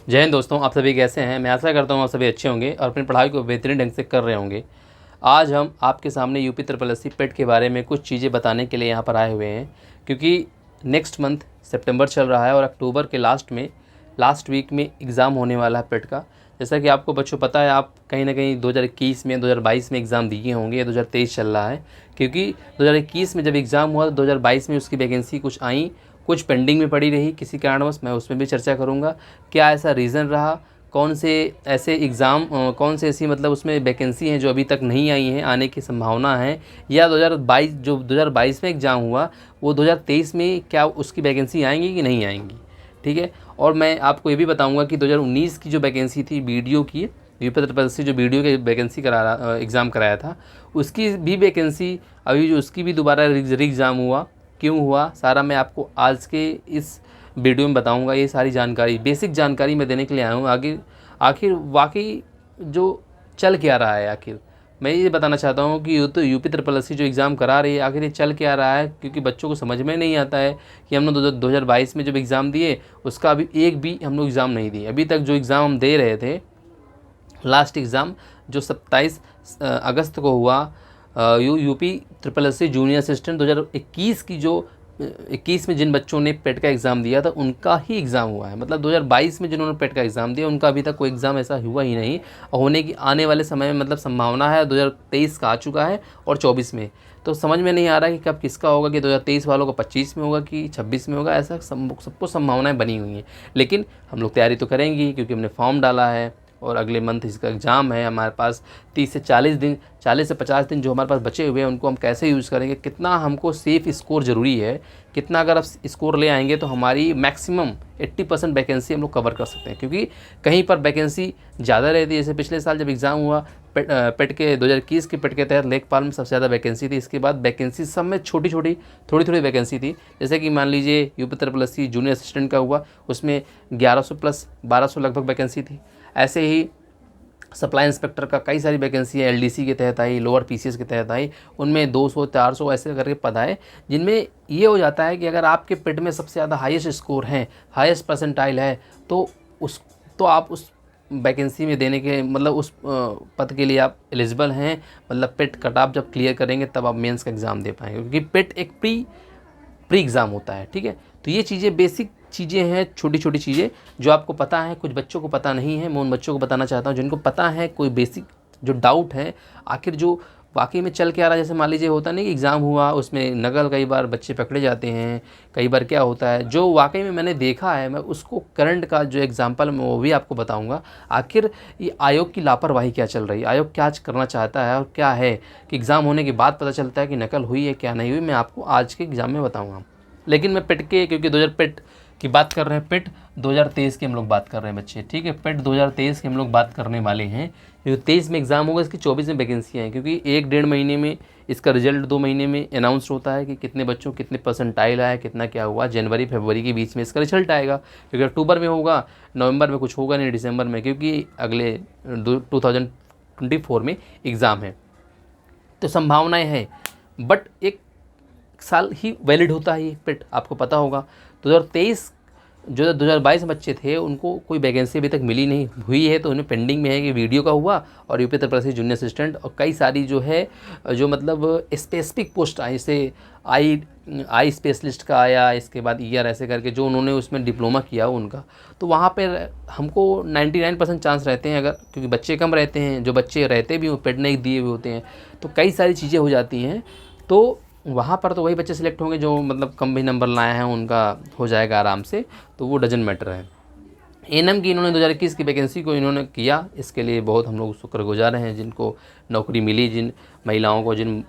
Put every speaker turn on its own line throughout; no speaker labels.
जय हिंद दोस्तों, आप सभी कैसे हैं। मैं आशा करता हूँ आप सभी अच्छे होंगे और अपनी पढ़ाई को बेहतरीन ढंग से कर रहे होंगे। आज हम आपके सामने यूपी ट्रिपल एस सी पेट के बारे में कुछ चीज़ें बताने के लिए यहाँ पर आए हुए हैं, क्योंकि नेक्स्ट मंथ सितंबर चल रहा है और अक्टूबर के लास्ट वीक में एग्ज़ाम होने वाला है पेट का। जैसा कि आपको बच्चों पता है, आप कहीं ना कहीं 2021 में 2022 में एग्ज़ाम दिए होंगे, 2023 चल रहा है। क्योंकि 2021 में जब एग्ज़ाम हुआ तो 2022 में उसकी वैकेंसी कुछ आई, कुछ पेंडिंग में पड़ी रही किसी कारणवश। मैं उसमें भी चर्चा करूँगा क्या ऐसा रीज़न रहा, कौन से ऐसे एग्ज़ाम कौन से ऐसी मतलब उसमें वैकेंसी हैं जो अभी तक नहीं आई हैं, आने की संभावना है, या 2022 में एग्ज़ाम हुआ वो 2023 में क्या उसकी वैकेंसी आएंगी कि नहीं आएंगी। ठीक है। और मैं आपको ये भी बताऊंगा कि 2019 की जो वैकेंसी थी वीडियो की, यूपी ट्रिपल एस सी जो वीडियो की वैकेंसी एग्ज़ाम कराया था, उसकी भी वैकेंसी अभी जो उसकी भी दोबारा एग्ज़ाम हुआ, क्यों हुआ, सारा मैं आपको आज के इस वीडियो में बताऊंगा। ये सारी जानकारी, बेसिक जानकारी मैं देने के लिए आया हूँ। आखिर वाकई जो चल क्या रहा है, आखिर मैं ये बताना चाहता हूँ कि यूपी ट्रिपल एस सी जो एग्ज़ाम करा रही है, आखिर ये चल क्या रहा है। क्योंकि बच्चों को समझ में नहीं आता है कि हमने 2022 में जब एग्ज़ाम दिए उसका अभी एक भी हम लोग एग्ज़ाम नहीं दिए। अभी तक जो एग्ज़ाम हम दे रहे थे, लास्ट एग्ज़ाम जो 27 अगस्त को हुआ, UP triple S C junior assistant 2021 की, जो 21 में जिन बच्चों ने पेट का एग्ज़ाम दिया था उनका ही एग्ज़ाम हुआ है। मतलब 2022 में जिन्होंने पेट का एग्ज़ाम दिया उनका अभी तक कोई एग्ज़ाम ऐसा हुआ ही नहीं। होने की आने वाले समय में मतलब संभावना है। 2023 का आ चुका है और 24 में, तो समझ में नहीं आ रहा कि कब किसका होगा, कि 2023 वालों का 25 में होगा कि 26 में होगा। ऐसा सबको संभावनाएं बनी हुई हैं। लेकिन हम लोग तैयारी तो करेंगे क्योंकि हमने फॉर्म डाला है और अगले मंथ इसका एग्ज़ाम है। हमारे पास 30 से 40 दिन, 40 से 50 दिन जो हमारे पास बचे हुए हैं उनको हम कैसे यूज़ करेंगे, कितना हमको सेफ़ स्कोर ज़रूरी है, कितना अगर आप स्कोर ले आएंगे तो हमारी मैक्सिमम 80% वैकेंसी हम लोग कवर कर सकते हैं। क्योंकि कहीं पर वैकेंसी ज़्यादा रहती है। जैसे पिछले साल जब एग्ज़ाम हुआ पेट के 2021 के पेट के तहत लेखपाल में सबसे ज़्यादा वैकेंसी थी। इसके बाद वैकेंसी सब में छोटी थोड़ी वैकेंसी थी। जैसे कि मान लीजिए UP triple S C junior assistant का हुआ, उसमें 1100 प्लस 1200 लगभग वैकेंसी थी। ऐसे ही सप्लाई इंस्पेक्टर का कई सारी वैकेंसी है, एलडीसी के तहत आई, लोअर पीसीएस के तहत आई, उनमें 200 400 ऐसे करके पद आए, जिनमें ये हो जाता है कि अगर आपके पेट में सबसे ज़्यादा हाईएस्ट स्कोर है, हाईएस्ट परसेंटाइल है, तो आप उस वैकेंसी में देने के मतलब उस पद के लिए आप एलिजिबल हैं। मतलब पेट कट ऑफ जब क्लियर करेंगे तब आप मेंस का एग्ज़ाम दे पाएंगे, क्योंकि पेट एक प्री एग्ज़ाम होता है। ठीक है। तो ये चीज़ें बेसिक चीज़ें हैं, छोटी छोटी चीज़ें जो आपको पता है, कुछ बच्चों को पता नहीं है। मैं उन बच्चों को बताना चाहता हूँ जिनको पता है, कोई बेसिक जो डाउट है आखिर जो वाकई में चल के आ रहा है। जैसे मान लीजिए होता नहीं कि एग्ज़ाम हुआ, उसमें नकल कई बार बच्चे पकड़े जाते हैं, कई बार क्या होता है जो वाकई में मैंने देखा है, मैं उसको करंट का जो एग्जाम्पल मैं वो भी आपको बताऊँगा। आखिर ये आयोग की लापरवाही क्या चल रही है, आयोग क्या करना चाहता है और क्या है कि एग्ज़ाम होने के बाद पता चलता है कि नकल हुई है क्या नहीं हुई, मैं आपको आज के एग्ज़ाम में बताऊँगा। लेकिन मैं पेट के, क्योंकि 2000 पेट की बात कर रहे हैं, पेट 2023 की हम लोग बात कर रहे हैं बच्चे। ठीक है। पेट 2023 की हम लोग बात करने वाले हैं। जो 23 में एग्ज़ाम होगा, इसकी 24 में वैकेंसियाँ हैं। क्योंकि 1 डेढ़ महीने में इसका रिजल्ट 2 महीने में अनाउंस होता है कि कितने बच्चों कितने परसेंटाइल आया, कितना क्या हुआ। जनवरी फरवरी के बीच में इसका रिजल्ट आएगा, क्योंकि अक्टूबर में होगा, नवंबर में कुछ होगा नहीं, दिसंबर में, क्योंकि अगले 2024 में एग्ज़ाम है। तो संभावनाएँ हैं, बट एक साल ही वैलिड होता है ये पेट, आपको पता होगा। 2023 जो 2022 में बच्चे थे उनको कोई वैकेंसी अभी तक मिली नहीं हुई है, तो उन्हें पेंडिंग में है कि वीडियो का हुआ और UP triple S C junior assistant और कई सारी जो है जो मतलब स्पेसिफिक पोस्ट आई, जैसे आई स्पेशलिस्ट का आया, इसके बाद ईआर ऐसे करके जो उन्होंने उसमें डिप्लोमा किया उनका। तो वहाँ पर हमको 99% चांस रहते हैं, अगर क्योंकि बच्चे कम रहते हैं, जो बच्चे रहते भी पेट नहीं दिए हुए होते हैं, तो कई सारी चीज़ें हो जाती हैं। तो वहाँ पर तो वही बच्चे सिलेक्ट होंगे जो मतलब कम भी नंबर लाए हैं, उनका हो जाएगा आराम से, तो वो डजन मैटर है। एएनएम की इन्होंने 2021 की वैकेंसी को इन्होंने किया, इसके लिए बहुत हम लोग शुक्रगुजार हैं। जिनको नौकरी मिली, जिन महिलाओं को, जिन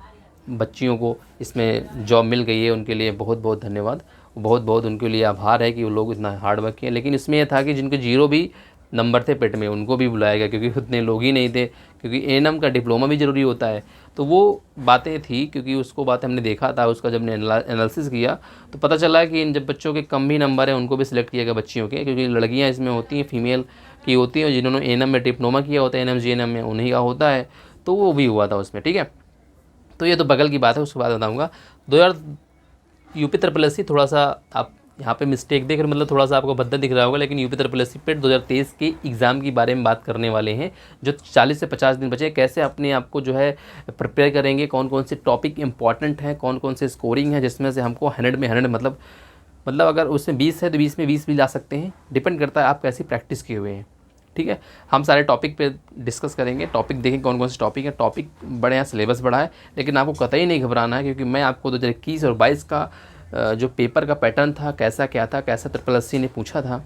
बच्चियों को इसमें जॉब मिल गई है, उनके लिए बहुत बहुत धन्यवाद, बहुत बहुत उनके लिए आभार है कि वो लोग इतना हार्ड वर्क किए। लेकिन इसमें यह था कि जिनके 0 भी नंबर थे पेट में उनको भी बुलाया गया, क्योंकि उतने लोग ही नहीं थे, क्योंकि एएनएम का डिप्लोमा भी ज़रूरी होता है। तो वो बातें थी, क्योंकि उसको बात हमने देखा था, उसका जब ने एनालिसिस किया तो पता चला कि इन जब बच्चों के कम भी नंबर हैं उनको भी सिलेक्ट किया गया, बच्चियों के, क्योंकि लड़कियां इसमें होती हैं, फीमेल की होती हैं, जिन्होंने एएनएम में डिप्लोमा किया होता है, एएनएम जीएनएम में उन्हीं का होता है, तो वो भी हुआ था उसमें। ठीक है। तो ये तो बगल की बात है, उसके बाद बताऊँगा। 2000 यूपी ट्रिपल एस सी थोड़ा सा आप यहाँ पे मिस्टेक देख रहे मतलब थोड़ा सा आपको भद्दा दिख रहा होगा, लेकिन यूपी ट्रिपल पेट 2023 के एग्ज़ाम के बारे में बात करने वाले हैं। जो 40 से 50 दिन बचे, कैसे अपने आप को जो है प्रिपेयर करेंगे, कौन कौन से टॉपिक इंपॉर्टेंट हैं, कौन कौन से स्कोरिंग है जिसमें से हमको 100 में 100 मतलब अगर उसमें 20 है तो 20 में 20 भी ला सकते हैं। डिपेंड करता है आप कैसी प्रैक्टिस किए हुए हैं। ठीक है, हम सारे टॉपिक पे डिस्कस करेंगे, टॉपिक देखें कौन कौन से टॉपिक है। टॉपिक बड़े हैं, सिलेबस बड़ा है, लेकिन आपको कतई नहीं घबराना है, क्योंकि मैं आपको 2021 और 22 का जो पेपर का पैटर्न था, कैसा क्या था, कैसा ट्रिपल ने पूछा था,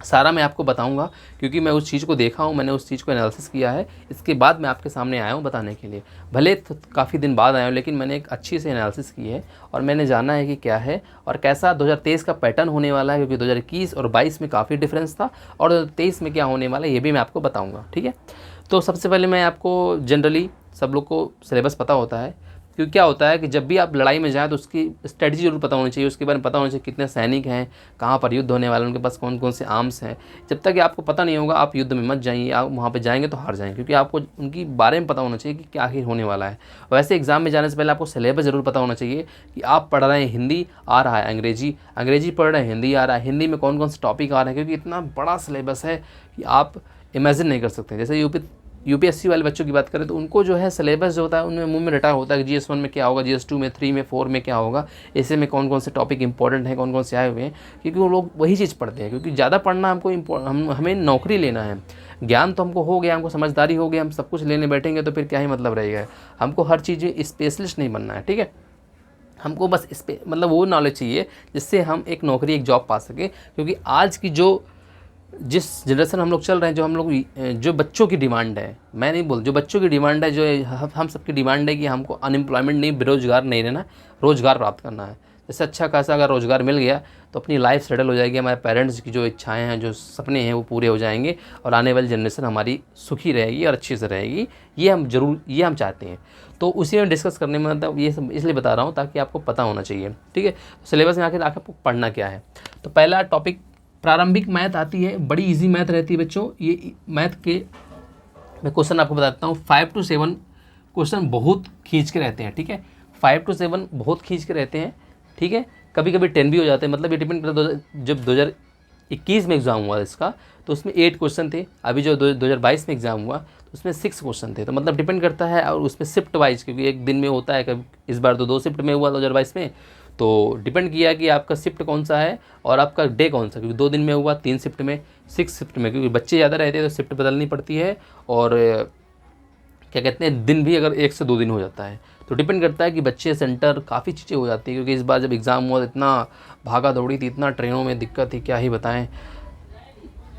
सारा मैं आपको बताऊंगा, क्योंकि मैं उस चीज़ को देखा हूँ, मैंने उस चीज़ को एनालिसिस किया है। इसके बाद मैं आपके सामने आया हूँ बताने के लिए। भले काफ़ी दिन बाद आया हूँ, लेकिन मैंने एक अच्छी से एनालिसिस की है और मैंने जाना है कि क्या है और कैसा 2023 का पैटर्न होने वाला है, क्योंकि 2021 और 22 में काफ़ी डिफरेंस था, और 2023 में क्या होने वाला है ये भी मैं आपको बताऊँगा। ठीक है, तो सबसे पहले मैं आपको, जनरली सब लोग को सिलेबस पता होता है, क्योंकि क्या होता है कि जब भी आप लड़ाई में जाएँ तो उसकी स्ट्रेटजी जरूर पता होनी चाहिए, उसके बारे में पता होना चाहिए कितने सैनिक हैं, कहाँ पर युद्ध होने वाला है, उनके पास कौन कौन से आर्म्स हैं। जब तक आपको पता नहीं होगा आप युद्ध में मत जाइए, आप वहाँ पे जाएंगे तो हार जाएंगे, क्योंकि आपको उनकी बारे में पता होना चाहिए कि क्या आखिर होने वाला है। वैसे एग्जाम में जाने से पहले आपको सिलेबस ज़रूर पता होना चाहिए कि आप पढ़ रहे हैं, हिंदी आ रहा है, अंग्रेजी पढ़ रहे हैं, हिंदी आ रहा है, हिंदी में कौन कौन से टॉपिक आ रहे हैं, क्योंकि इतना बड़ा सिलेबस है कि आप इमेजिन नहीं कर सकते। जैसे यूपीएससी वाले बच्चों की बात करें तो उनको जो है सिलेबस जो होता है उनमें मुंह में रटा होता है कि GS1 में क्या होगा, GS2 में, 3 में, 4 में क्या होगा, ऐसे में कौन कौन से टॉपिक इंपॉर्टेंट हैं, कौन कौन से आए हुए हैं, क्योंकि वो लोग वही चीज़ पढ़ते हैं। क्योंकि ज़्यादा पढ़ना हमको हमें नौकरी लेना है, ज्ञान तो हमको हो गया, हमको समझदारी हो गया, हम सब कुछ लेने बैठेंगे तो फिर क्या ही मतलब रहेगा। हमको हर चीज़ स्पेशलिस्ट नहीं बनना है। ठीक है, हमको बस इस पे मतलब वो नॉलेज चाहिए जिससे हम एक नौकरी, एक जॉब पा सकें। क्योंकि आज की जिस जनरेशन हम लोग चल रहे हैं, जो बच्चों की डिमांड है, मैं नहीं बोल, जो बच्चों की डिमांड है, जो हम सबकी डिमांड है कि हमको अनएम्प्लॉयमेंट नहीं, बेरोजगार नहीं रहना, रोज़गार प्राप्त करना है। जैसे अच्छा खासा अगर रोज़गार मिल गया तो अपनी लाइफ सेटल हो जाएगी, हमारे पेरेंट्स की जो इच्छाएं हैं, जो सपने हैं वो पूरे हो जाएंगे, और आने वाली जनरेशन हमारी सुखी रहेगी और अच्छी से रहेगी। ये हम चाहते हैं। तो उसी में डिस्कस करने में मतलब ये सब इसलिए बता रहा हूँ ताकि आपको पता होना चाहिए। ठीक है, सिलेबस में आखिर आपको पढ़ना क्या है। तो पहला टॉपिक प्रारंभिक मैथ आती है, बड़ी इजी मैथ रहती है बच्चों। ये मैथ के मैं क्वेश्चन आपको बताता हूँ। 5 to 7 क्वेश्चन बहुत खींच के रहते हैं। ठीक है, 5 to 7 बहुत खींच के रहते हैं। ठीक है, कभी कभी 10 भी हो जाते हैं, मतलब ये डिपेंड करता है। जब 2021 में एग्ज़ाम हुआ इसका तो उसमें 8 क्वेश्चन थे, अभी जो 2022 में एग्ज़ाम हुआ तो उसमें 6 क्वेश्चन थे। तो मतलब डिपेंड करता है, और उसमें शिफ्ट वाइज, क्योंकि एक दिन में होता है, कभी इस बार तो 2 शिफ्ट में हुआ 2022 में, तो डिपेंड किया कि आपका शिफ्ट कौन सा है और आपका डे कौन सा, क्योंकि 2 दिन में हुआ, 3 शिफ्ट में, 6 शिफ्ट में, क्योंकि बच्चे ज़्यादा रहते हैं तो शिफ्ट बदलनी पड़ती है, और क्या कहते हैं दिन भी अगर 1 से 2 दिन हो जाता है। तो डिपेंड करता है कि बच्चे, सेंटर, काफ़ी चीज़ें हो जाती है। क्योंकि इस बार जब एग्ज़ाम हुआ इतना भागा दौड़ी थी, इतना ट्रेनों में दिक्कत थी, क्या ही बताएं।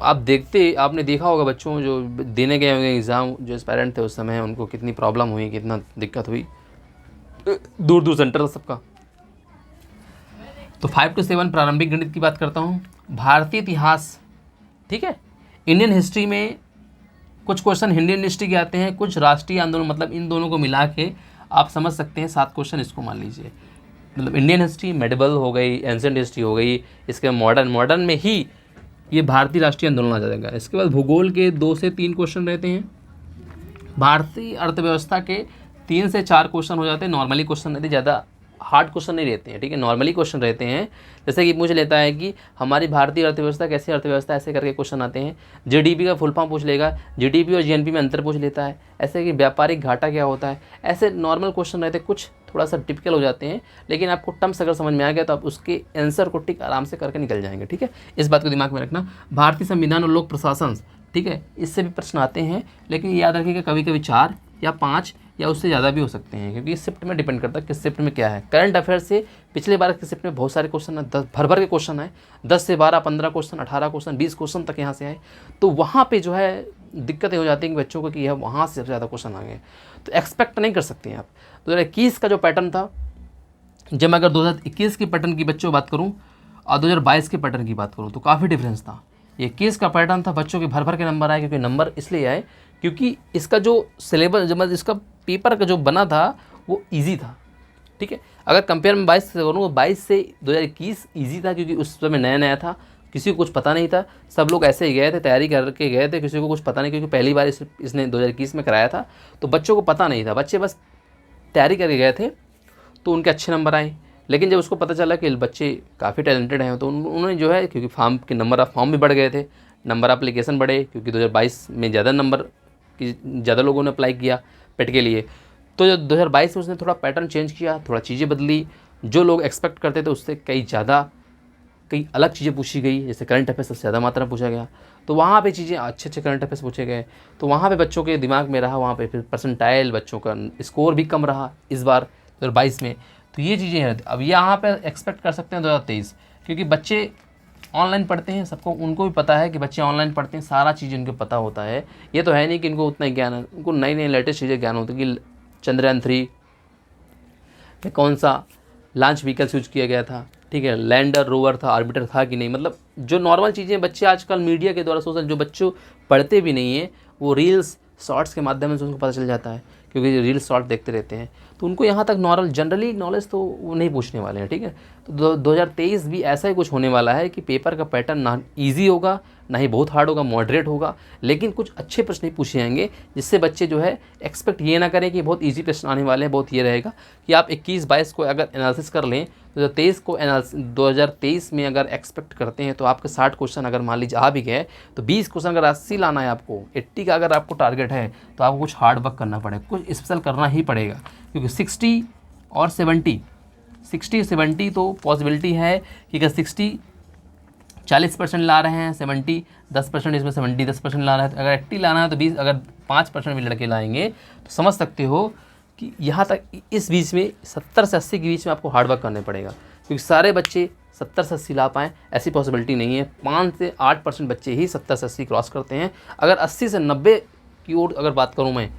आपने देखा होगा बच्चों जो देने गए होंगे एग्ज़ाम, जो पेरेंट थे उस समय, उनको कितनी प्रॉब्लम हुई, कितना दिक्कत हुई, दूर दूर सेंटर सबका। तो 5 to 7 प्रारंभिक गणित की बात करता हूँ। भारतीय इतिहास, ठीक है, इंडियन हिस्ट्री में कुछ क्वेश्चन इंडियन हिस्ट्री के आते हैं, कुछ राष्ट्रीय आंदोलन, मतलब इन दोनों को मिला के आप समझ सकते हैं 7 क्वेश्चन इसको मान लीजिए। मतलब इंडियन हिस्ट्री, मेडिवल हो गई, एंशिएंट हिस्ट्री हो गई, इसके मॉडर्न में ही ये भारतीय राष्ट्रीय आंदोलन आ जाएगा। इसके बाद भूगोल के 2 से 3 क्वेश्चन रहते हैं। भारतीय अर्थव्यवस्था के 3 से 4 क्वेश्चन हो जाते हैं। नॉर्मली क्वेश्चन रहते, ज़्यादा हार्ड क्वेश्चन नहीं रहते हैं। ठीक है, नॉर्मली क्वेश्चन रहते हैं। जैसे कि पूछ लेता है कि हमारी भारतीय अर्थव्यवस्था कैसी अर्थव्यवस्था, ऐसे करके क्वेश्चन आते हैं। जीडीपी का फुल फॉर्म पूछ लेगा, जीडीपी और जीएनपी में अंतर पूछ लेता है। ऐसे कि व्यापारिक घाटा क्या होता है, ऐसे नॉर्मल क्वेश्चन रहते हैं। कुछ थोड़ा सा टिपिकल हो जाते हैं, लेकिन आपको टर्म्स अगर समझ में आ गया तो आप उसके आंसर को टिक आराम से करके निकल जाएंगे। ठीक है, इस बात को दिमाग में रखना। भारतीय संविधान और लोक प्रशासन, ठीक है, इससे भी प्रश्न आते हैं, लेकिन याद रखिएगा कभी कभी 4 या 5 या उससे ज़्यादा भी हो सकते हैं, क्योंकि इस शिफ्ट में डिपेंड करता है किस शिफ्ट में क्या है। करंट अफेयर से पिछले बार के शिफ्ट में बहुत सारे क्वेश्चन है, 10 भर के क्वेश्चन है, 10 से 12, 15 क्वेश्चन, 18 क्वेश्चन, 20 क्वेश्चन तक यहाँ से आए। तो वहाँ पे जो है दिक्कतें हो जाती हैं बच्चों को कि यह वहाँ से सबसे ज़्यादा क्वेश्चन आ गए, तो एक्सपेक्ट नहीं कर सकते हैं आप। 2021 का जो पैटर्न था, जब मैं अगर 2021 के पैटर्न की बच्चों बात करूँ और 2022 के पैटर्न की बात करूँ तो काफ़ी डिफरेंस था। ये 21 का पैटर्न था, बच्चों के भर के नंबर आए, क्योंकि नंबर इसलिए आए क्योंकि इसका जो सिलेबस, जब इसका पेपर का जो बना था वो इजी था। ठीक है, अगर कंपेयर में 22 से करूँ, 22 से 2021 इजी था, क्योंकि उस समय नया नया था, किसी को कुछ पता नहीं था, सब लोग ऐसे ही गए थे, तैयारी करके गए थे, किसी को कुछ पता नहीं, क्योंकि पहली बार इसने 2021 में कराया था, तो बच्चों को पता नहीं था, बच्चे बस तैयारी करके गए थे, तो उनके अच्छे नंबर आए। लेकिन जब उसको पता चला कि बच्चे काफ़ी टैलेंटेड हैं तो उन्होंने जो है, क्योंकि नंबर ऑफ़ फॉर्म भी बढ़ गए थे, नंबर ऑफ एप्लीकेशन बढ़े, क्योंकि 2022 में ज़्यादा नंबर की ज़्यादा लोगों ने अप्लाई किया पेट के लिए। तो जब 2022 में उसने थोड़ा पैटर्न चेंज किया, थोड़ा चीज़ें बदली, जो लोग एक्सपेक्ट करते थे उससे कई अलग चीज़ें पूछी गई, जैसे करंट अफेयर्स सबसे ज़्यादा मात्रा में पूछा गया, तो वहाँ पे चीज़ें अच्छे करंट अफेयर्स पूछे गए, तो वहाँ पे बच्चों के दिमाग में रहा, वहाँ पे फिर परसेंटाइल बच्चों का स्कोर भी कम रहा इस बार 2022 में। तो ये चीज़ें हैं। अब यहाँ पे एक्सपेक्ट कर सकते हैं 2023, क्योंकि बच्चे ऑनलाइन पढ़ते हैं, सबको उनको भी पता है कि बच्चे ऑनलाइन पढ़ते हैं, सारा चीज़ उनको पता होता है। ये तो है नहीं कि इनको उतना ज्ञान है, उनको नई नई लेटेस्ट चीज़ें ज्ञान होती है कि चंद्रयान 3 में कौन सा लॉन्च व्हीकल्स यूज किया गया था, ठीक है, लैंडर रोवर था, ऑर्बिटर था कि नहीं, मतलब जो नॉर्मल चीज़ें बच्चे आजकल मीडिया के द्वारा सोशल, जो बच्चों पढ़ते भी नहीं हैं वो रील्स शॉर्ट्स के माध्यम से उनको पता चल जाता है, क्योंकि रील्स शॉर्ट देखते रहते हैं, तो उनको यहाँ तक नॉर्मल जनरली नॉलेज तो वो नहीं पूछने वाले हैं, ठीक है। तो 2023 भी ऐसा ही कुछ होने वाला है कि पेपर का पैटर्न ना ईजी होगा, ना ही बहुत हार्ड होगा, मॉडरेट होगा, लेकिन कुछ अच्छे प्रश्न ही पूछे जाएंगे, जिससे बच्चे जो है एक्सपेक्ट ये ना करें कि बहुत ईजी प्रश्न आने वाले हैं। बहुत ये रहेगा कि आप 21-22 को अगर एनालिसिस कर लें तो 2023 में अगर एक्सपेक्ट करते हैं तो आपके 60 क्वेश्चन अगर मान लीजिए आ भी गए तो 20 क्वेश्चन अगर 80 लाना है आपको, 80 का अगर आपको टारगेट है तो आपको कुछ हार्ड वर्क करना पड़ेगा, कुछ स्पेशल करना ही पड़ेगा, क्योंकि 60 और 70 तो पॉसिबिलिटी है कि अगर 60 40% ला रहे हैं, 70 10% इसमें 70 10% ला रहा है, तो अगर 80 लाना है तो 20, अगर 5% भी लड़के लाएंगे तो समझ सकते हो कि यहाँ तक इस बीच में 70 से 80 के बीच में आपको हार्ड वर्क करने पड़ेगा, क्योंकि सारे बच्चे 70 से 80 ला पाएँ ऐसी पॉसिबिलिटी नहीं है। 5 से 8% बच्चे ही 70 से 80 क्रॉस करते हैं। अगर 80 से 90 की ओर अगर बात करूँ मैं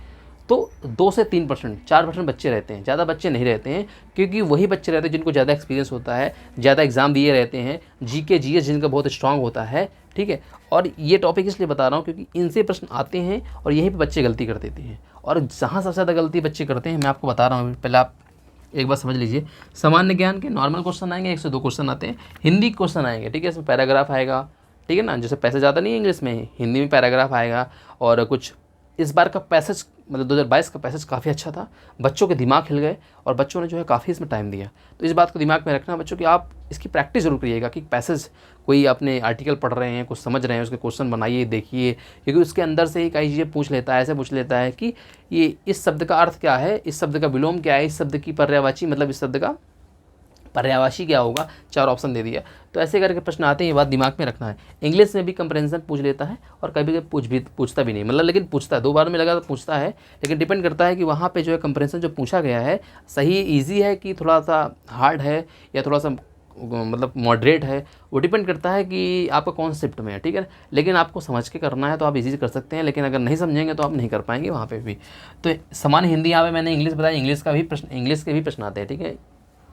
तो 2 से 3%, 4% बच्चे रहते हैं, ज़्यादा बच्चे नहीं रहते हैं, क्योंकि वही बच्चे रहते हैं जिनको ज़्यादा एक्सपीरियंस होता है, ज़्यादा एग्जाम दिए रहते हैं, जीके जीएस जिनका बहुत स्ट्रांग होता है, ठीक है। और ये टॉपिक इसलिए बता रहा हूँ क्योंकि इनसे प्रश्न आते हैं और यहीं पे बच्चे गलती कर देते हैं, और जहाँ सबसे ज़्यादा गलती बच्चे करते हैं मैं आपको बता रहा हूँ, पहले आप एक बार समझ लीजिए। सामान्य ज्ञान के नॉर्मल क्वेश्चन आएंगे, 1 से 2 क्वेश्चन आते हैं, हिंदी क्वेश्चन आएंगे, ठीक है, इसमें पैराग्राफ आएगा, ठीक है ना, जैसे पैसे ज़्यादा नहीं है इंग्लिश में, हिंदी में पैराग्राफ आएगा, और कुछ इस बार का पैसेज मतलब 2022 का पैसेज काफ़ी अच्छा था, बच्चों के दिमाग हिल गए और बच्चों ने जो है काफ़ी इसमें टाइम दिया। तो इस बात को दिमाग में रखना बच्चों कि आप इसकी प्रैक्टिस जरूर करिएगा कि पैसेज कोई अपने आर्टिकल पढ़ रहे हैं, कुछ समझ रहे हैं, उसके क्वेश्चन बनाइए, देखिए, क्योंकि उसके अंदर से ही कई चीज़ें पूछ लेता है, ऐसे पूछ लेता है कि ये इस शब्द का अर्थ क्या है, इस शब्द का विलोम क्या है, इस शब्द की पर्यायवाची मतलब इस शब्द का पर्यायवाची क्या होगा, 4 ऑप्शन दे दिया। तो ऐसे करके प्रश्न आते हैं, ये बात दिमाग में रखना है। इंग्लिश में भी कंप्रेंशन पूछ लेता है और कभी कभी पूछता भी नहीं, मतलब लेकिन पूछता है, 2 बार में लगा तो पूछता है, लेकिन डिपेंड करता है कि वहाँ पे जो है कंप्रेंशन जो पूछा गया है सही ईजी है कि थोड़ा सा हार्ड है या थोड़ा सा मतलब मॉडरेट है, वो डिपेंड करता है कि आपका कौन शिफ्ट में है, ठीक है। लेकिन आपको समझ के करना है तो आप इजी कर सकते हैं, लेकिन अगर नहीं समझेंगे तो आप नहीं कर पाएंगे वहाँ पे भी। तो सामान्य हिंदी, यहाँ पे मैंने इंग्लिश बताया, इंग्लिश के भी प्रश्न आते हैं, ठीक है,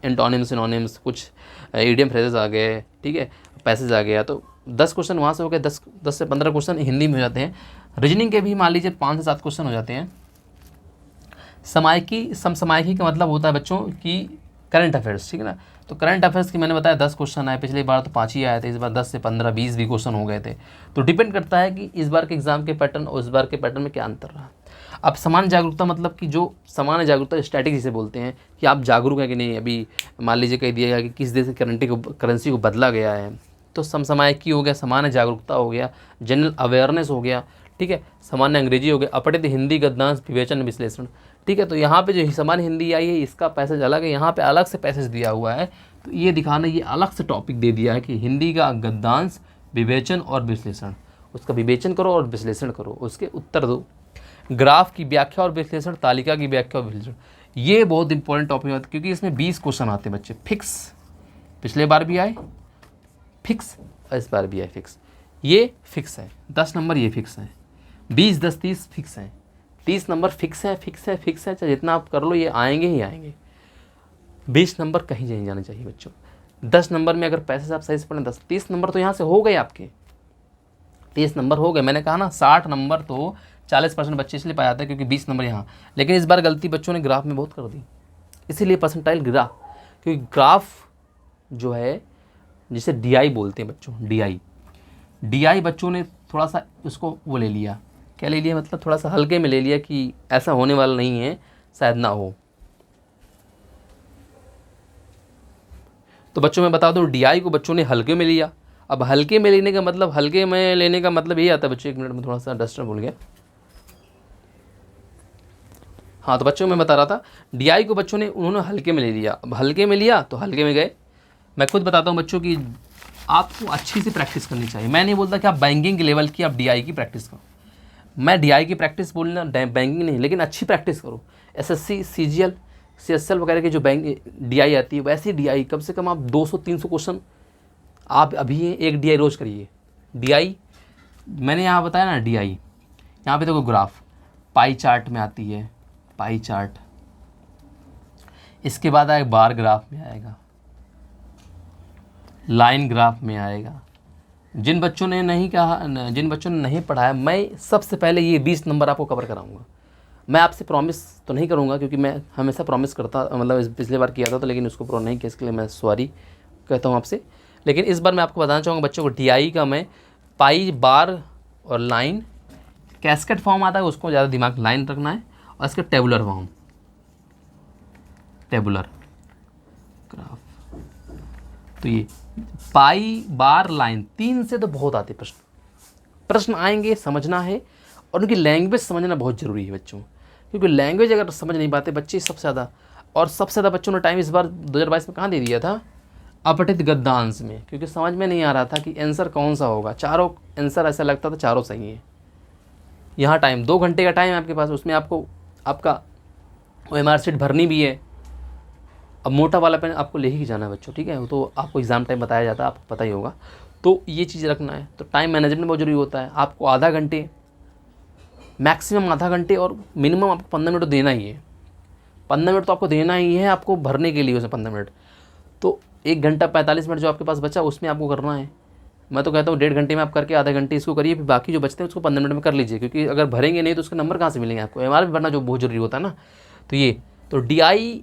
एंटोनिम्स सिनोनिम्स, कुछ इडियम फ्रेजेस आ गए, ठीक है, पैसेज आ गया, तो 10 क्वेश्चन वहाँ से हो गए, 10 से 15 क्वेश्चन हिंदी में हो जाते हैं। रीजनिंग के भी मान लीजिए 5 से 7 क्वेश्चन हो जाते हैं। समसामयिकी का मतलब होता है बच्चों की करंट अफेयर्स, ठीक है ना, तो करंट अफेयर्स की मैंने बताया 10 क्वेश्चन आए, पिछली बार तो 5 ही आए थे, इस बार 10 से 15 20 भी क्वेश्चन हो गए थे। तो डिपेंड करता है कि इस बार के एग्जाम के पैटर्न और इस बार के पैटर्न में क्या अंतर रहा। अब सामान्य जागरूकता मतलब कि जो सामान्य जागरूकता स्टैटिक जिसे बोलते हैं कि आप जागरूक हैं कि नहीं। अभी मान लीजिए कह दिया गया कि किस देश की करेंसी को बदला गया है, तो समसामयिकी हो गया, सामान्य जागरूकता हो गया, जनरल अवेयरनेस हो गया, ठीक है, सामान्य अंग्रेजी हो गया, अपठित हिंदी गद्यांश विवेचन विश्लेषण, ठीक है। तो यहाँ पे जो सामान्य हिंदी आई है इसका पैसेज अलग है, यहाँ पे अलग से पैसेज दिया हुआ है, तो ये दिखाना, ये अलग से टॉपिक दे दिया है कि हिंदी का गद्यांश विवेचन और विश्लेषण, उसका विवेचन करो और विश्लेषण करो, उसके उत्तर दो। ग्राफ की व्याख्या और विश्लेषण, तालिका की व्याख्या और विश्लेषण, ये बहुत इंपॉर्टेंट टॉपिक है क्योंकि इसमें 20 क्वेश्चन आते हैं बच्चे फिक्स, पिछले बार भी आए फिक्स, इस बार भी आए फिक्स, ये फिक्स है, 10 नंबर ये फिक्स है, 20 10 30 फिक्स है, 30 नंबर फिक्स है, चाहे जितना आप कर लो ये आएंगे ही आएंगे। 20 नंबर कहीं नहीं जाने चाहिए बच्चों। 10 नंबर में अगर पैसे आप सही से पढ़ें 30 नंबर तो यहाँ से हो गए आपके, 30 नंबर हो गए। मैंने कहा ना 60 नंबर तो 40% बच्चे इसलिए पाए जाते हैं क्योंकि 20 नंबर यहाँ, लेकिन इस बार गलती बच्चों ने ग्राफ में बहुत कर दी, इसीलिए परसेंटाइल गिरा, क्योंकि ग्राफ जो है जिसे DI बोलते हैं बच्चों, DI बच्चों ने थोड़ा सा उसको वो ले लिया, क्या ले लिया मतलब थोड़ा सा हल्के में ले लिया कि ऐसा होने वाला नहीं है, शायद ना हो। तो बच्चों मैं बता दूं DI को बच्चों ने हल्के में लिया। अब हल्के में लेने का मतलब, हल्के में लेने का मतलब ये आता है बच्चों, 1 मिनट में थोड़ा सा डस्टर भूल गया। हाँ, तो बच्चों मैं बता रहा था DI को बच्चों ने उन्होंने हल्के में ले लिया। अब हल्के में लिया तो हल्के में गए। मैं खुद बताता हूँ बच्चों की आपको अच्छी सी प्रैक्टिस करनी चाहिए। मैं नहीं बोलता कि आप बैंकिंग लेवल की आप DI की प्रैक्टिस करो, मैं DI की प्रैक्टिस बोलना, बैंकिंग नहीं, लेकिन अच्छी प्रैक्टिस करो। SSC CGL CSL वगैरह की जो बैंक DI आती है वैसी DI कम से कम आप 200-300 क्वेश्चन आप अभी एक DI रोज़ करिए। DI मैंने यहाँ बताया ना, DI यहाँ पे देखो ग्राफ पाई चार्ट में आती है, पाई चार्ट, इसके बाद आएगा बार ग्राफ में आएगा, लाइन ग्राफ में आएगा। जिन बच्चों ने नहीं कहा, जिन बच्चों ने नहीं पढ़ा है, मैं सबसे पहले ये 20 नंबर आपको कवर कराऊंगा। मैं आपसे प्रॉमिस तो नहीं करूंगा क्योंकि मैं हमेशा प्रॉमिस करता, मतलब पिछले बार किया था तो, लेकिन उसको पूरा नहीं किया, इसके लिए मैं सॉरी कहता हूँ आपसे। लेकिन इस बार मैं आपको बताना चाहूँगा बच्चों को DI का मैं पाई, बार और लाइन, कैस्केड फॉर्म आता है उसको ज़्यादा दिमाग लाइन रखना है, और इसका टेबुलर फॉर्म, टेबुलर ग्राफ। तो ये पाई, बार, लाइन, 3 से तो बहुत आते प्रश्न आएंगे, समझना है। और उनकी लैंग्वेज समझना बहुत ज़रूरी है बच्चों, क्योंकि लैंग्वेज अगर समझ नहीं पाते बच्चे सबसे ज़्यादा, और सबसे ज़्यादा बच्चों ने टाइम इस बार 2022 में कहाँ दे दिया था, अपठित गद्यांश में, क्योंकि समझ में नहीं आ रहा था कि आंसर कौन सा होगा। चारों आंसर ऐसा लगता था चारों सही है। यहाँ टाइम 2 घंटे का टाइम है आपके पास, उसमें आपको आपका OMR शीट भरनी भी है। अब मोटा वाला पेन आपको ले ही जाना है बच्चों, ठीक है, वो तो आपको एग्ज़ाम टाइम बताया जाता है, आपको पता ही होगा। तो ये चीज़ रखना है। तो टाइम मैनेजमेंट बहुत जरूरी होता है। आपको आधा घंटे, मैक्सिमम आधा घंटे, और मिनिमम आपको 15 मिनट तो देना ही है। 15 मिनट तो आपको देना ही है, आपको भरने के लिए उसमें 15 मिनट। तो 1 घंटा 45 मिनट जो आपके पास बचा उसमें आपको करना है। मैं तो कहता हूँ 1.5 घंटे में आप करके आधा घंटे इसको करिए, फिर बाकी जो बचते हैं उसको 15 मिनट में कर लीजिए, क्योंकि अगर भरेंगे नहीं तो उसके नंबर कहाँ से मिलेंगे आपको। MR भी भरना जो बहुत जरूरी होता है ना। तो ये तो DI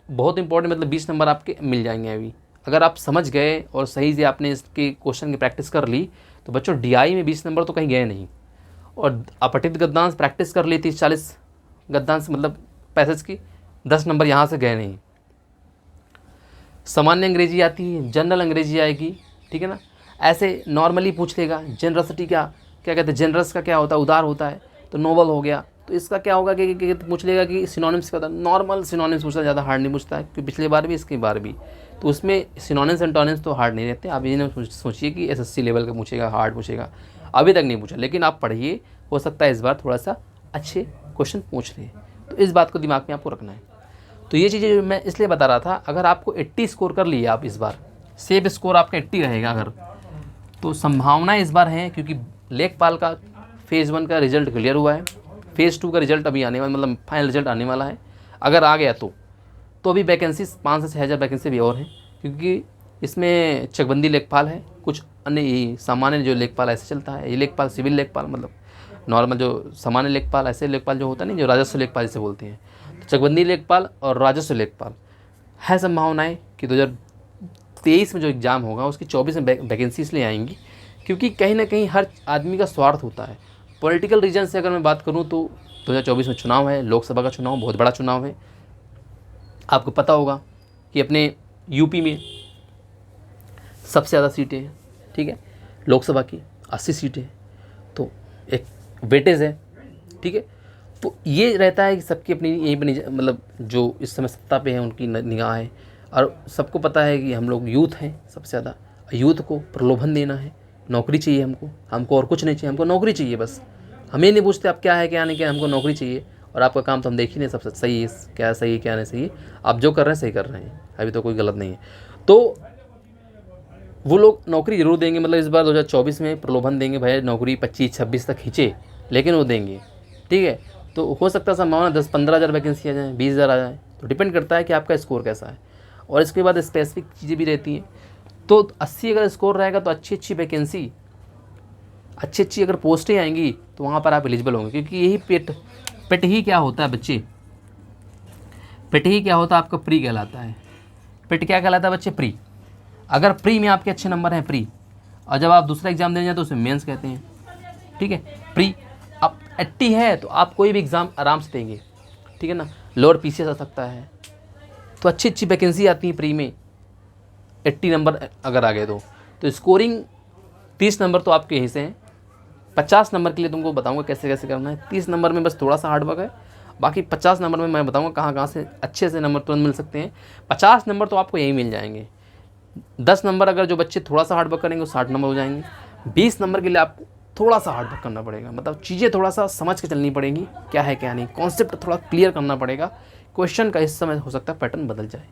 बहुत इंपॉर्टेंट, मतलब 20 नंबर आपके मिल जाएंगे अभी, अगर आप समझ गए और सही से आपने इसके क्वेश्चन की प्रैक्टिस कर ली तो बच्चों DI में 20 नंबर तो कहीं गए नहीं। और अपठित गद्यांश प्रैक्टिस कर ली 30-40 गद्यांश, मतलब पैसेज की, 10 नंबर यहाँ से गए नहीं। सामान्य अंग्रेजी आती है, जनरल अंग्रेजी आएगी, ठीक है ना। ऐसे नॉर्मली पूछ लेगा, जेनरसिटी क्या क्या कहते हैं, जेनरस का क्या होता है, उदार होता है, तो नोबल हो गया। तो इसका क्या होगा कि पूछ लेगा कि सिनोनिम्स क्या होता है। नॉर्मल सिनोनिम्स पूछता, ज़्यादा हार्ड नहीं पूछता है, क्योंकि पिछले बार भी इसकी बार भी, तो उसमें सिनोनिम्स एंटोनिम्स तो हार्ड नहीं रहते। आप ये ना सोचिए कि SSC लेवल का पूछेगा, हार्ड पूछेगा, अभी तक नहीं पूछा, लेकिन आप पढ़िए, हो सकता है इस बार थोड़ा सा अच्छे क्वेश्चन पूछ ले। तो इस बात को दिमाग में आपको रखना है। तो ये चीज़ें मैं इसलिए बता रहा था, अगर आपको 80 स्कोर कर लिए आप इस बार, सेफ स्कोर आपका 80 रहेगा अगर, तो संभावना इस बार है, क्योंकि लेखपाल का फेज़ 1 का रिजल्ट क्लियर हुआ है, फेज़ 2 का रिजल्ट अभी आने वाला, मतलब फाइनल रिजल्ट आने वाला है। अगर आ गया तो अभी वैकेंसी 5 से 6,000 वैकेंसी भी और हैं, क्योंकि इसमें चकबंदी लेखपाल है, कुछ अन्य सामान्य जो लेखपाल ऐसे चलता है, ये लेखपाल सिविल लेखपाल, मतलब नॉर्मल जो सामान्य लेखपाल, ऐसे लेखपाल जो होता है नहीं, जो राजस्व लेखपाल जिसे बोलते हैं, तो चकबंदी लेखपाल और राजस्व लेखपाल है। संभावनाएं कि 2023 में जो एग्ज़ाम होगा उसकी 24 में वैकेंसी इसलिए आएंगी, क्योंकि कहीं ना कहीं हर आदमी का स्वार्थ होता है। पॉलिटिकल रीजन से अगर मैं बात करूं तो 2024 में चुनाव है, लोकसभा का चुनाव, बहुत बड़ा चुनाव है। आपको पता होगा कि अपने यूपी में सबसे ज़्यादा सीटें हैं, ठीक है, लोकसभा की 80 सीटें हैं, तो एक वेटेज है, ठीक है। तो ये रहता है कि सबकी अपनी यहीं पर, मतलब जो इस समय सत्ता पे है उनकी निगाह है, और सबको पता है कि हम लोग यूथ हैं सबसे ज़्यादा, यूथ को प्रलोभन देना है, नौकरी चाहिए हमको और कुछ नहीं चाहिए, हमको नौकरी चाहिए बस। हम ये नहीं पूछते आप क्या है क्या नहीं क्या, हमको नौकरी चाहिए। और आपका काम तो हम देख ही नहीं, सबसे सही है क्या, सही है क्या नहीं सही है, आप जो कर रहे हैं सही कर रहे हैं, अभी तो कोई गलत नहीं है। तो वो लोग नौकरी ज़रूर देंगे, मतलब इस बार 2024 में प्रलोभन देंगे, भाई नौकरी 25-26 तक खींचे, लेकिन वो देंगे, ठीक है। तो हो सकता है संभावना 10-15 हज़ार वैकेंसी आ जाए, 20 हज़ार आ जाए, तो डिपेंड करता है कि आपका स्कोर कैसा है। और इसके बाद स्पेसिफिक चीज़ें भी रहती हैं। तो 80 अगर स्कोर रहेगा तो अच्छी वैकेंसी, अच्छी अगर पोस्टें आएंगी तो वहाँ पर आप एलिजिबल होंगे, क्योंकि यही पेट ही क्या होता है बच्चे, पेट ही क्या होता है आपका, प्री कहलाता है। पेट क्या कहलाता है बच्चे, प्री। अगर प्री में आपके अच्छे नंबर हैं, प्री, और जब आप दूसरा एग्जाम देने जाते तो उसे मेंस कहते हैं, ठीक है। प्री अब 80 है तो आप कोई भी एग्ज़ाम आराम से देंगे, ठीक है ना, लोअर PCS आ सकता है। तो अच्छी वैकेंसी आती है प्री में, 80 नंबर अगर आ गए तो स्कोरिंग 30 नंबर तो आपके यहीं से हैं। 50 नंबर के लिए तुमको बताऊंगा कैसे कैसे करना है। 30 नंबर में बस थोड़ा सा हार्डवर्क है, बाकी 50 नंबर में मैं बताऊंगा कहाँ कहाँ से अच्छे से नंबर तुरंत मिल सकते हैं। 50 नंबर तो आपको यहीं मिल जाएंगे। 10 नंबर अगर जो बच्चे थोड़ा सा हार्डवर्क करेंगे वो 60 नंबर हो जाएंगे। 20 नंबर के लिए आपको थोड़ा सा हार्डवर्क करना पड़ेगा, मतलब चीज़ें थोड़ा सा समझ के चलनी पड़ेंगी, क्या है क्या नहीं, कॉन्सेप्ट थोड़ा क्लियर करना पड़ेगा। क्वेश्चन का इस समय हो सकता है पैटर्न बदल जाए,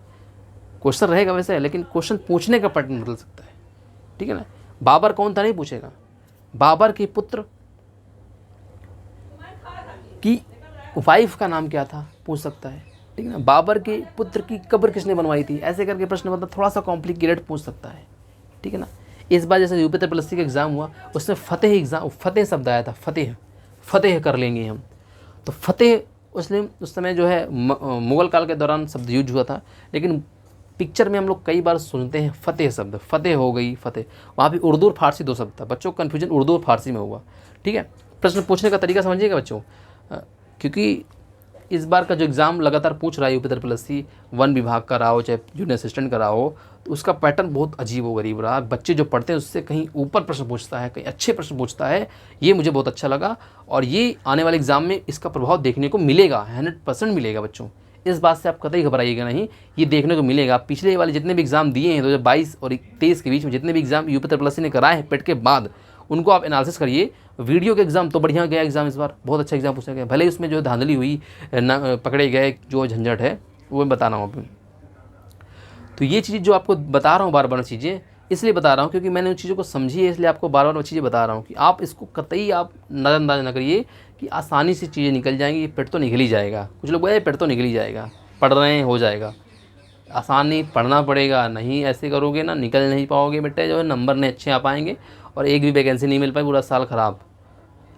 क्वेश्चन रहेगा वैसे, लेकिन क्वेश्चन पूछने का पैटर्न बदल सकता है, ठीक है ना। बाबर कौन था नहीं पूछेगा, बाबर के पुत्र की वाइफ का नाम क्या था पूछ सकता है, ठीक है ना। बाबर के पुत्र की कब्र किसने बनवाई थी, ऐसे करके प्रश्न मतलब थोड़ा सा कॉम्प्लिकेटेड पूछ सकता है, ठीक है ना। इस बार जैसे यूपी ट्रिपल एस सी का एग्ज़ाम हुआ उसमें फतेह शब्द आया था, फतेह कर लेंगे हम, तो फतेह उस समय जो है मुग़ल काल के दौरान शब्द यूज हुआ था, लेकिन पिक्चर में हम लोग कई बार सुनते हैं फतेह शब्द, फतेह हो गई फतेह, वहाँ भी उर्दू और फारसी 2 शब्द था, बच्चों को कन्फ्यूजन उर्दू और फारसी में हुआ, ठीक है। प्रश्न पूछने का तरीका समझिएगा बच्चों, क्योंकि इस बार का जो एग्ज़ाम लगातार पूछ रहा है यूपी ट्रिपल एस सी, वन विभाग का रहा हो चाहे जूनियर असिस्टेंट का रहा हो, तो उसका पैटर्न बहुत अजीब व गरीब रहा। बच्चे जो पढ़ते हैं उससे कहीं ऊपर प्रश्न पूछता है, कहीं अच्छे प्रश्न पूछता है, ये मुझे बहुत अच्छा लगा। और ये आने वाले एग्ज़ाम में इसका प्रभाव देखने को मिलेगा, 100% मिलेगा बच्चों, इस बात से आप कतई घबराइएगा नहीं, ये देखने को मिलेगा। पिछले वाले जितने भी एग्ज़ाम दिए हैं 2022 और 23 के बीच में, जितने भी exam UP triple S C ने कराए हैं पेट के बाद, उनको आप एनालिसिस करिए। वीडियो के एग्ज़ाम तो बढ़िया गया एग्ज़ाम, इस बार बहुत अच्छा एग्ज़ाम पूछा गया, भले ही उसमें जो धांधली हुई पकड़े गए जो झंझट है वो मैं बता रहा हूँ अभी। तो ये चीज़ जो आपको बता रहा हूँ बार बार चीज़ें इसलिए बता रहा हूँ क्योंकि मैंने उन चीज़ों को समझी है, इसलिए आपको बार बार चीज़ें बता रहा हूँ कि आप इसको कतई आप नज़रअंदाज ना करिए कि आसानी से चीज़ें निकल जाएंगी, पेट तो निकल ही जाएगा। कुछ लोग बोले पेट तो निकल ही जाएगा, पढ़ रहे हैं हो जाएगा, आसान नहीं, पढ़ना पड़ेगा, नहीं ऐसे करोगे ना निकल नहीं पाओगे बेटे, जो है नंबर नहीं अच्छे आ पाएंगे और एक भी वैकेंसी नहीं मिल पाई, पूरा साल ख़राब।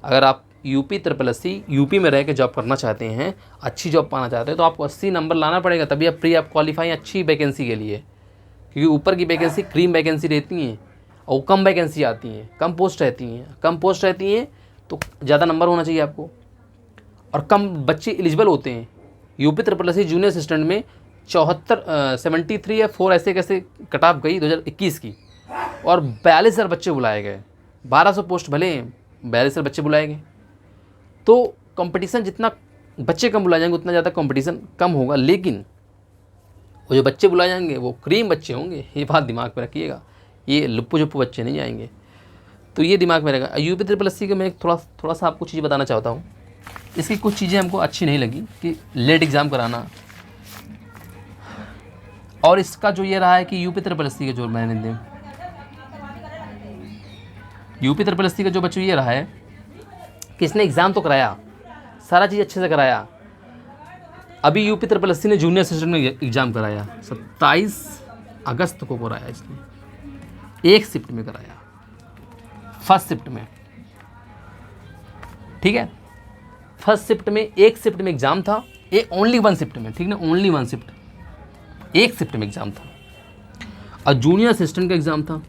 अगर आप UP triple S C UP में रह के जॉब करना चाहते हैं, अच्छी जॉब पाना चाहते हैं, तो आपको 80 नंबर लाना पड़ेगा, तभी आप क्वालिफाई अच्छी वैकेंसी के लिए, क्योंकि ऊपर की वैकेंसी क्रीम वैकेंसी रहती हैं और कम वैकेंसी आती हैं, कम पोस्ट रहती हैं तो ज़्यादा नंबर होना चाहिए आपको, और कम बच्चे एलिजिबल होते हैं। UP triple S C junior assistant में 73 या 4 ऐसे कैसे कट ऑफ गई 2021 की, और 42,000 बच्चे बुलाए गए, 1200 पोस्ट भले हैं, 42,000 बच्चे बुलाए गए। तो कंपटीशन जितना बच्चे कम बुलाए जाएंगे उतना ज़्यादा कंपटीशन कम होगा, लेकिन वो जो बच्चे बुलाए जाएंगे वो क्रीम बच्चे होंगे, ये बात दिमाग में रखिएगा, ये लुप्पू जुप्पू बच्चे नहीं जाएंगे, तो ये दिमाग में रहेगा। यूपी ट्रिपल एस सी का मैं थोड़ा सा आपको चीज़ बताना चाहता हूँ। इसकी कुछ चीज़ें हमको अच्छी नहीं लगी कि लेट एग्ज़ाम कराना, और इसका जो ये रहा है कि यूपी ट्रिपल एस सी का जो मैंने यूपी ट्रिपल एस सी का जो बच्चों ये रहा है कि इसने एग्ज़ाम तो कराया, सारा चीज़ अच्छे से कराया। अभी यूपी ट्रिपल एस सी ने जूनियर असिस्टेंट में एग्ज़ाम कराया, 27 अगस्त को कराया इसने, एक शिफ्ट में कराया, फर्स्ट शिफ्ट में, ठीक है। फर्स्ट शिफ्ट में एक शिफ्ट में एग्ज़ाम था, ओनली 1 शिफ्ट में, ठीक ना, ओनली 1 शिफ्ट, एक शिफ्ट में एग्ज़ाम था, और जूनियर असिस्टेंट का एग्ज़ाम था।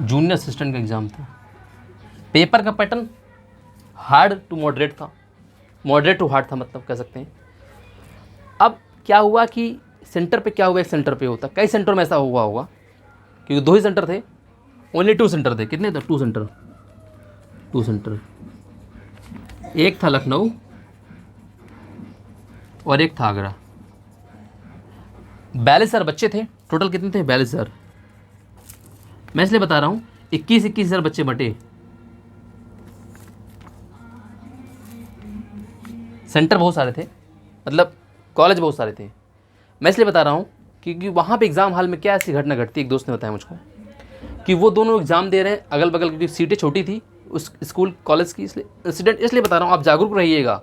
जूनियर असिस्टेंट का एग्ज़ाम था। पेपर का पैटर्न हार्ड टू मॉडरेट था, मॉडरेट टू हार्ड था, मतलब कह सकते हैं। अब क्या हुआ कि सेंटर पे क्या हुआ, एक सेंटर पे होता, कई सेंटर में ऐसा हुआ होगा क्योंकि 2 ही सेंटर थे, ओनली 2 सेंटर थे। कितने थे? 2 सेंटर, एक था लखनऊ और एक था आगरा। 42,000 बच्चे थे टोटल, कितने थे? 42,000। मैं इसलिए बता रहा हूँ 21,000 बच्चे बटे, सेंटर बहुत सारे थे, मतलब कॉलेज बहुत सारे थे। मैं इसलिए बता रहा हूँ क्योंकि वहाँ पे एग्ज़ाम हॉल में क्या ऐसी घटना घटती, एक दोस्त ने बताया मुझको कि वो दोनों एग्ज़ाम दे रहे हैं अगल बगल, क्योंकि सीटें छोटी थी उस स्कूल कॉलेज की, इसलिए इंसिडेंट इसलिए बता रहा हूँ। आप जागरूक रहिएगा,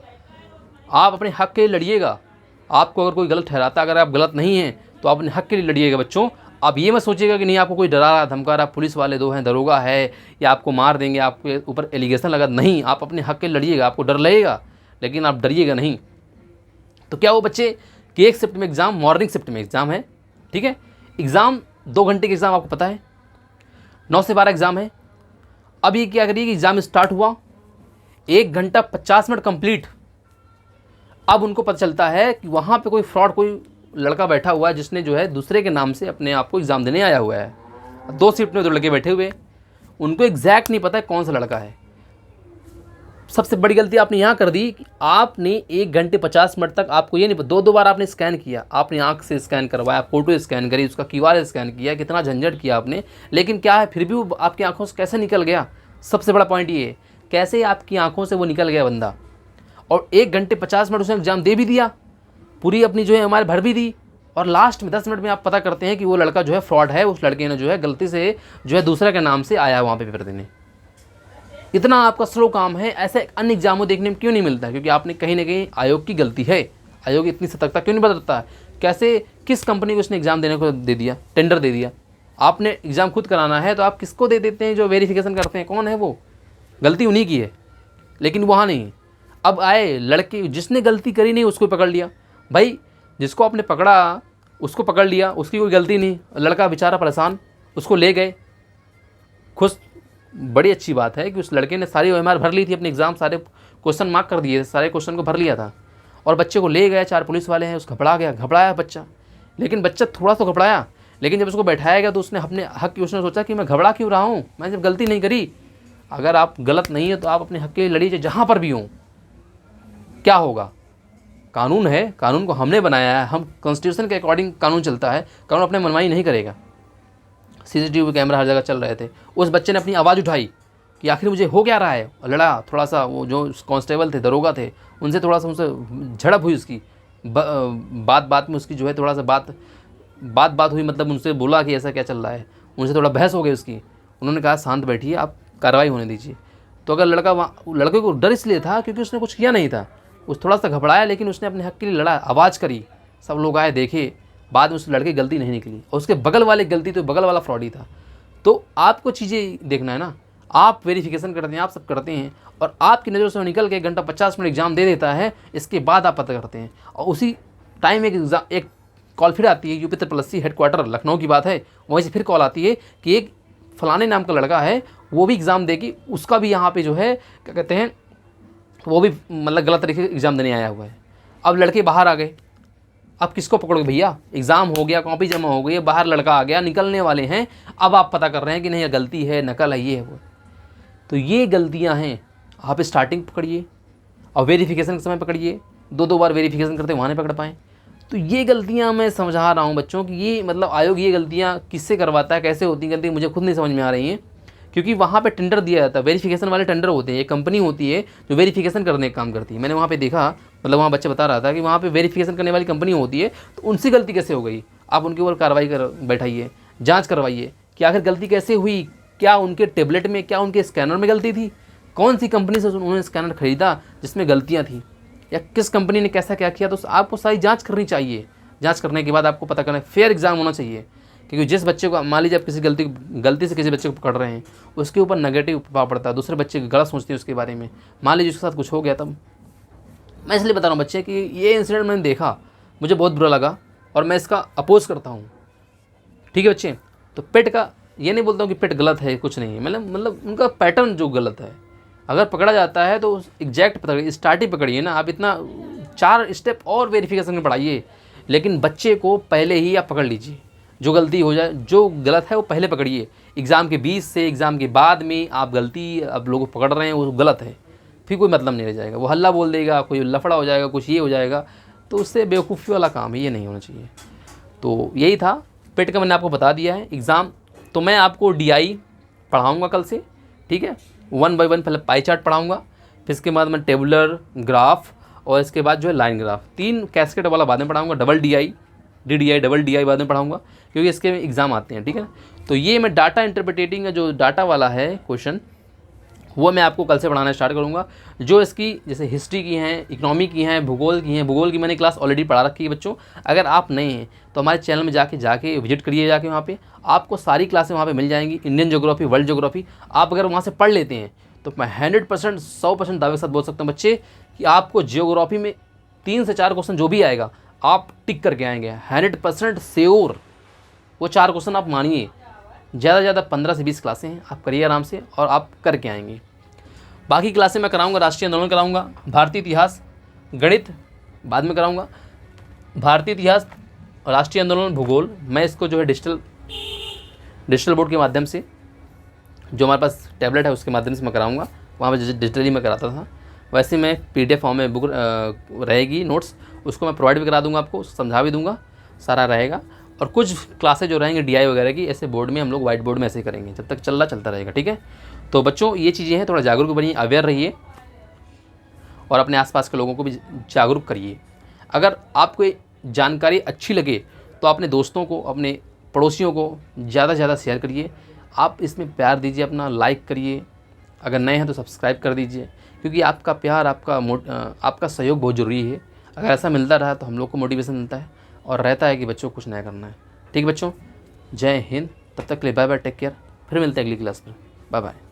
आप अपने हक़ के लिए लड़िएगा। आपको अगर कोई गलत ठहराता, अगर आप गलत नहीं हैं तो आप अपने हक़ के लिए लड़िएगा बच्चों। आप ये मत सोचिएगा कि नहीं आपको कोई डरा रहा धमका रहा, पुलिस वाले 2 हैं, दरोगा है या आपको मार देंगे, आपके ऊपर एलिगेशन लगा, नहीं, आप अपने हक़ के लिए लड़िएगा। आपको डर लगेगा लेकिन आप डरिएगा नहीं। तो क्या वो बच्चे कि एक शिफ्ट में एग्ज़ाम, मॉर्निंग शिफ्ट में एग्ज़ाम है, ठीक है, एग्ज़ाम 2 घंटे के एग्ज़ाम, आपको पता है 9 से 12 एग्ज़ाम है। अब ये क्या करिए कि एग्ज़ाम स्टार्ट हुआ, 1 घंटा 50 मिनट कंप्लीट। अब उनको पता चलता है कि वहाँ पे कोई फ्रॉड, कोई लड़का बैठा हुआ है जिसने जो है दूसरे के नाम से अपने आप को एग्ज़ाम देने आया हुआ है। 2 सीट में 2 लड़के बैठे हुए, उनको एग्जैक्ट नहीं पता है कौन सा लड़का है। सबसे बड़ी गलती आपने यहाँ कर दी कि आपने 1 घंटे 50 मिनट तक आपको ये नहीं पता, 2 बार आपने स्कैन किया, आपने आँख से स्कैन करवाया, फ़ोटो स्कैन करी, उसका QR स्कैन किया, कितना झंझट किया आपने, लेकिन क्या है फिर भी वो आपकी आँखों से कैसे निकल गया। सबसे बड़ा पॉइंट ये है, कैसे आपकी आँखों से वो निकल गया बंदा। और 1 घंटे 50 मिनट उसने एग्ज़ाम दे भी दिया, पूरी अपनी जो है हमारे भर भी दी, और लास्ट में 10 मिनट में आप पता करते हैं कि वो लड़का जो है फ्रॉड है, उस लड़के ने जो है गलती से जो है दूसरे के नाम से आया वहाँ पे पेपर देने। इतना आपका स्लो काम है। ऐसे अन्य एग्जामों देखने में क्यों नहीं मिलता? क्योंकि आपने कहीं ना कहीं आयोग की गलती है। आयोग इतनी सतर्कता क्यों नहीं बरतता है? कैसे, किस कंपनी को उसने एग्ज़ाम देने को दे दिया, टेंडर दे दिया? आपने एग्ज़ाम खुद कराना है तो आप किसको दे देते हैं? जो वेरिफिकेशन करते हैं, कौन है वो? गलती उन्हीं की है, लेकिन वहाँ नहीं। अब आए लड़के, जिसने गलती करी नहीं उसको पकड़ लिया। भाई जिसको आपने पकड़ा उसको पकड़ लिया, उसकी कोई गलती नहीं, लड़का बेचारा परेशान, उसको ले गए खुश। बड़ी अच्छी बात है कि उस लड़के ने सारी OMR भर ली थी, अपने एग्ज़ाम सारे क्वेश्चन मार्क कर दिए, सारे क्वेश्चन को भर लिया था, और बच्चे को ले गए। 4 पुलिस वाले हैं, उस घबराया बच्चा। लेकिन बच्चा थोड़ा तो घबराया, लेकिन जब उसको बैठाया गया तो उसने अपने हक की, उसने सोचा कि मैं घबरा क्यों रहा हूँ, मैंने जब गलती नहीं करी। अगर आप गलत नहीं है तो आप अपने हक के लिए लड़िए, जहाँ पर भी हों। क्या होगा? कानून है, कानून को हमने बनाया है, हम कॉन्स्टिट्यूशन के अकॉर्डिंग कानून चलता है, कानून अपने मनमानी नहीं करेगा। CCTV कैमरा हर जगह चल रहे थे, उस बच्चे ने अपनी आवाज़ उठाई कि आखिर मुझे हो क्या रहा है, और लड़ा थोड़ा सा। वो जो कांस्टेबल थे, दरोगा थे, उनसे थोड़ा सा उनसे झड़प हुई उसकी। बात में उसकी जो है थोड़ा सा बात हुई, मतलब उनसे बोला कि ऐसा क्या चल रहा है, उनसे थोड़ा बहस हो गई उसकी। उन्होंने कहा शांत बैठिए, आप कार्रवाई होने दीजिए। तो अगर लड़के को डर इसलिए था क्योंकि उसने कुछ किया नहीं था, उस थोड़ा सा घबराया, लेकिन उसने अपने हक के लिए लड़ा, आवाज़ करी, सब लोग आए देखे। बाद में उस लड़के की गलती नहीं निकली, और उसके बगल वाले की गलती, तो बगल वाला फ्रॉड ही था। तो आपको चीज़ें देखना है ना, आप वेरिफिकेशन करते हैं, आप सब करते हैं, और आपकी नज़रों से निकल के 1 घंटा 50 मिनट एग्ज़ाम दे देता है, इसके बाद आप पता करते हैं। और उसी टाइम एक कॉल फिर आती है, UP SSC हेडक्वार्टर लखनऊ की बात है, वहीं से फिर कॉल आती है कि एक फलाने नाम का लड़का है, वो भी एग्ज़ाम देगी, उसका भी यहाँ पे जो है क्या कहते हैं, वो भी मतलब गलत तरीके से एग्ज़ाम देने आया हुआ है। अब लड़के बाहर आ गए, अब किसको पकड़ोगे भैया? एग्ज़ाम हो गया, कॉपी जमा हो गई, बाहर लड़का आ गया, निकलने वाले हैं, अब आप पता कर रहे हैं कि नहीं, ये गलती है, नकल है, ये है वो। तो ये गलतियां हैं। आप स्टार्टिंग पकड़िए और वेरिफिकेशन के समय पकड़िए, 2 बार वेरिफिकेशन करते वहाँ नहीं पकड़ पाएँ। तो ये गलतियाँ मैं समझा रहा हूँ बच्चों की, ये मतलब आयोग ये गलतियाँ किससे करवाता है, कैसे होती हैं गलती, मुझे खुद नहीं समझ में आ रही हैं। क्योंकि वहाँ पे टेंडर दिया जाता है, वेरिफिकेशन वाले टेंडर होते हैं, एक कंपनी होती है जो वेरिफिकेशन करने का काम करती है। मैंने वहाँ पे देखा, मतलब वहाँ बच्चा बता रहा था कि वहाँ पे वेरिफिकेशन करने वाली कंपनी होती है, तो उनसे गलती कैसे हो गई? आप उनके ऊपर कार्रवाई कर बैठाइए, जाँच करवाइए कि आखिर गलती कैसे हुई, क्या उनके टेबलेट में, क्या उनके स्कैनर में गलती थी, कौन सी कंपनी से उन्होंने स्कैनर खरीदा जिसमें गलतियाँ थी, या किस कंपनी ने कैसा क्या किया। तो आपको सारी जाँच करनी चाहिए। जाँच करने के बाद आपको पता करना, फेयर एग्ज़ाम होना चाहिए। क्योंकि जिस बच्चे को, मान लीजिए आप किसी गलती से किसी बच्चे को पकड़ रहे हैं, उसके ऊपर नेगेटिव प्रभाव पड़ता है, दूसरे बच्चे गलत सोचते हैं उसके बारे में, मान लीजिए उसके साथ कुछ हो गया, तब मैं इसलिए बता रहा हूँ बच्चे कि ये इंसिडेंट मैंने देखा, मुझे बहुत बुरा लगा, और मैं इसका अपोज करता हूँ। ठीक है बच्चे? तो पेट का ये नहीं बोलता हूँ कि पेट गलत है, कुछ नहीं है, मतलब उनका पैटर्न जो गलत है, अगर पकड़ा जाता है तो एग्जैक्ट पकड़िए, स्टार्टिंग पकड़िए ना। आप इतना 4 स्टेप और वेरिफिकेशन में पढ़ाइए, लेकिन बच्चे को पहले ही आप पकड़ लीजिए। जो गलती हो जाए, जो गलत है वो पहले पकड़िए। एग्ज़ाम के बीच से, एग्ज़ाम के बाद में आप गलती, अब लोग पकड़ रहे हैं वो गलत है, फिर कोई मतलब नहीं रह जाएगा, वो हल्ला बोल देगा, कोई लफड़ा हो जाएगा, कुछ ये हो जाएगा, तो उससे बेवकूफ़ी वाला काम है, ये नहीं होना चाहिए। तो यही था पेट का, मैंने आपको बता दिया है। एग्ज़ाम तो मैं आपको DI पढ़ाऊँगा कल से, ठीक है, 1 बाय 1 पहले पाई चार्ट पढ़ाऊँगा, फिर इसके बाद मैं टेबुलर ग्राफ, और इसके बाद जो है लाइन ग्राफ, 3 कैस्केट वाला बाद में पढ़ाऊँगा, double DI, DDI, double DI बाद में पढ़ाऊँगा, क्योंकि इसके एग्ज़ाम आते हैं, ठीक है। तो ये मैं डाटा इंटरप्रिटेटिंग का जो डाटा वाला है क्वेश्चन, वो मैं आपको कल से पढ़ाना स्टार्ट करूँगा। जो इसकी जैसे हिस्ट्री की हैं, इकोनॉमी की हैं, भूगोल की हैं, भूगोल की मैंने क्लास ऑलरेडी पढ़ा रखी है बच्चों। अगर आप नए हैं तो हमारे चैनल में जाके विजिट करिए, जाके वहाँ पे आपको सारी क्लासें वहाँ पे मिल जाएंगी। इंडियन ज्योग्राफी, वर्ल्ड ज्योग्राफी, आप अगर वहाँ से पढ़ लेते हैं तो मैं 100% 100% दावे के साथ बोल सकता हूँ बच्चे कि आपको ज्योग्राफी में 3 से 4 क्वेश्चन जो भी आएगा आप टिक करके आएंगे, 100% श्योर। वो 4 क्वेश्चन आप मानिए, ज़्यादा से ज़्यादा 15 से 20 क्लासें हैं, आप करिए आराम से और आप करके आएंगे। बाकी क्लासें मैं कराऊंगा, राष्ट्रीय आंदोलन कराऊंगा, भारतीय इतिहास, गणित बाद में कराऊंगा, भारतीय इतिहास, राष्ट्रीय आंदोलन, भूगोल मैं इसको जो है डिजिटल बोर्ड के माध्यम से, जो हमारे पास टैबलेट है उसके माध्यम से मैं कराऊंगा। वहाँ पर डिजिटली मैं कराता था, वैसे मैं PDF फॉर्म में बुक रहेगी नोट्स, उसको मैं प्रोवाइड भी करा दूंगा, आपको समझा भी दूंगा, सारा रहेगा। और कुछ क्लासेज जो रहेंगे DI वगैरह की, ऐसे बोर्ड में हम लोग वाइट बोर्ड में ऐसे करेंगे, जब तक चलता रहेगा। ठीक है, तो बच्चों ये चीज़ें हैं, थोड़ा जागरूक बनिए, अवेयर रहिए और अपने आसपास के लोगों को भी जागरूक करिए। अगर आपको ये जानकारी अच्छी लगे तो अपने दोस्तों को, अपने पड़ोसियों को ज़्यादा से ज़्यादा शेयर करिए। आप इसमें प्यार दीजिए, अपना लाइक करिए, अगर नए हैं तो सब्सक्राइब कर दीजिए, क्योंकि आपका प्यार, आपका सहयोग बहुत ज़रूरी है। अगर ऐसा मिलता रहा तो हम लोग को मोटिवेशन मिलता है और रहता है कि बच्चों को कुछ नया करना है। ठीक है बच्चों, जय हिंद, तब तक के लिए बाय बाय, टेक केयर, फिर मिलते हैं अगली क्लास पर, बाय बाय।